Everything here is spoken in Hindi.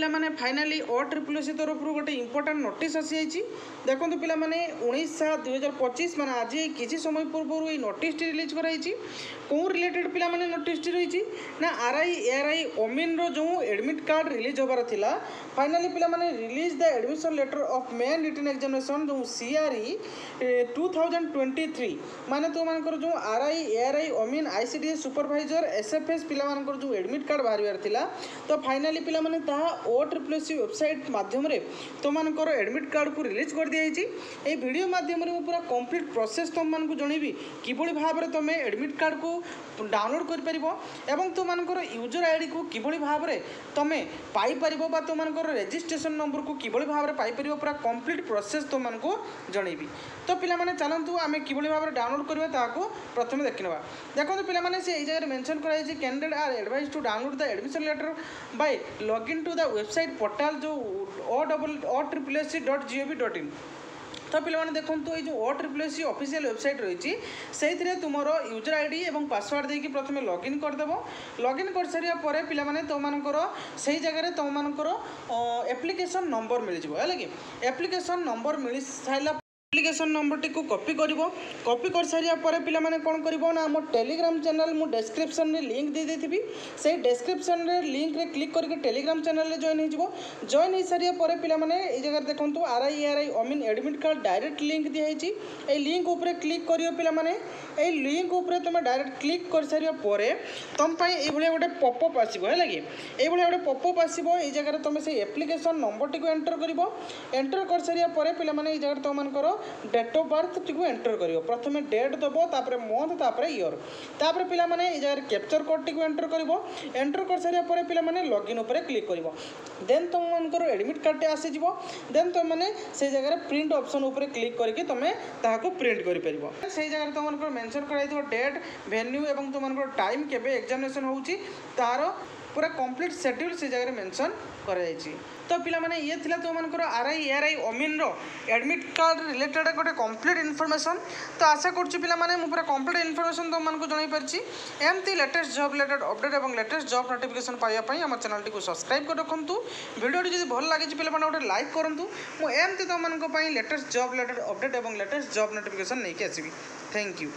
पिला माने फाइनाली OSSC तरफ गोटे इंपोर्टाट नोटिस आसी देखो पिला माने 19/7/2025 माने आज किसी समय पूर्व ये नोटिस रिलीज कराई कौन रिलेटेड पिला माने नोटिस रही ना RI ARI ओमिन रो जो एडमिट कार्ड रिलीज होबार थिला फाइनाली पिला माने release the admission letter of main written examination जो CRE 2023 माने तो मानकर जो RI ARI ओमिन ICDS सुपरवाइजर SFS पिला मानकर जो एडमिट कार्ड बाहर थिला तो फाइनाली पिला माने ता OSSC वेबसाइट माध्यम रे तो मानकर एडमिट कार्ड को रिलीज कर दिया ए वीडियो माध्यम रे पूरा कंप्लीट प्रोसेस तुम मानक जनइबी किभली भाव रे तुम एडमिट कार्ड को डाउनलोड कर परिबो एवं तुम मानकर यूजर आईडी को किभली भाव रे तुम पाई परिबो बा तुम मानकर रजिस्ट्रेशन नंबर को किभली भाव रे पाई परिबो पूरा कंप्लीट प्रोसेस तुम मानको जनइबी तो पिला माने चलंतु आमे किभली भाव रे डाउनलोड करबा ताको प्रथमे देखिनबा देखो पिला माने से ए जगह मेंशन कराई जे candidate are advise to download the admission letter by login to the website portal जो OSSC.gov.in तो पिला माने देखो तो ये जो OSSC ऑफिशियल वेबसाइट रही से तुम यूजर आईडी और पासवर्ड देकी प्रथमे लॉगिन करदेव लॉगिन कर सारिया परे पिला माने तो मानकर से जगह तुम मानकर एप्लिकेशन नंबर मिल जाए है कि एप्लिकेशन नंबर मिल सारा एप्लिकेशन नंबर टी को कॉपी कर सारिया परे पिला माने कौन करिवो ना मो टेलीग्राम चैनल मु डिस्क्रिप्शन में लिंक दे देथिबी से डिस्क्रिप्शन रे लिंक रे क्लिक करके टेलीग्राम चैनल रे जॉइन हो जॉइन हो सारिया परे पिला माने ए जगह देखंतु RI ARI ओमिन एडमिट कार्ड डायरेक्ट लिंक दिया है ए लिंक ऊपर क्लिक करियो पिला माने ए लिंक ऊपर तुम डायरेक्ट क्लिक कर सारिया परे तुम पई ए भलिया गोटे पॉपअप आसीबो है लगे ए भलिया गोटे पॉपअप आसीबो ए जगह तुम से एप्लिकेशन नंबर टी को एंटर करिवो एंटर कर सारिया परे पिला माने ए जगह तुम मानकर डेट ऑफ बर्थ टी को एंटर करियो प्रथमे डेट दबो तापर मंथ तापर ईयर तापर पिला माने ए जगह कैप्चर कोड टी को एंटर करिवो एंटर कर सारिया परे पिला माने लॉगिन ऊपर क्लिक करिवो देन तुम मानकर एडमिट कार्ड टे आसी जिवो देन तुम माने से जगह प्रिंट ऑप्शन ऊपर क्लिक करके तुमे ताहाको प्रिंट करि परिबो से जगह तुम मानकर मेंशन कराई दिबो डेट वेन्यू एवं तुम मानकर टाइम केबे एग्जामिनेशन होउची तारो पूरा कंप्लीट शेड्यूल से जगह मेंशन कराई तो पिला माने ये थिला तो मानकर RI ARI ओमिन रो एडमिट कार्ड रिलेटेड गोटे कंप्लीट इनफॉरमेशन तो आशा करछि पिला माने मु पूरा कंप्लीट इनफॉरमेशन तुम मानको जणाई परछि एमती लेटेस्ट जॉब रिलेटेड अपडेट एवं लेटेस्ट जॉब नोटिफिकेशन पाइबा पई हमर चैनल टी को सब्सक्राइब कर रखंतु वीडियो टी जदि भल लागि पिला माने गोटे लाइक करंतु मु एमती तुम मानको पई लेटेस्ट जॉब रिलेटेड अपडेट एवं लेटेस्ट जॉब नोटिफिकेशन नै के आसीबी थैंक यू।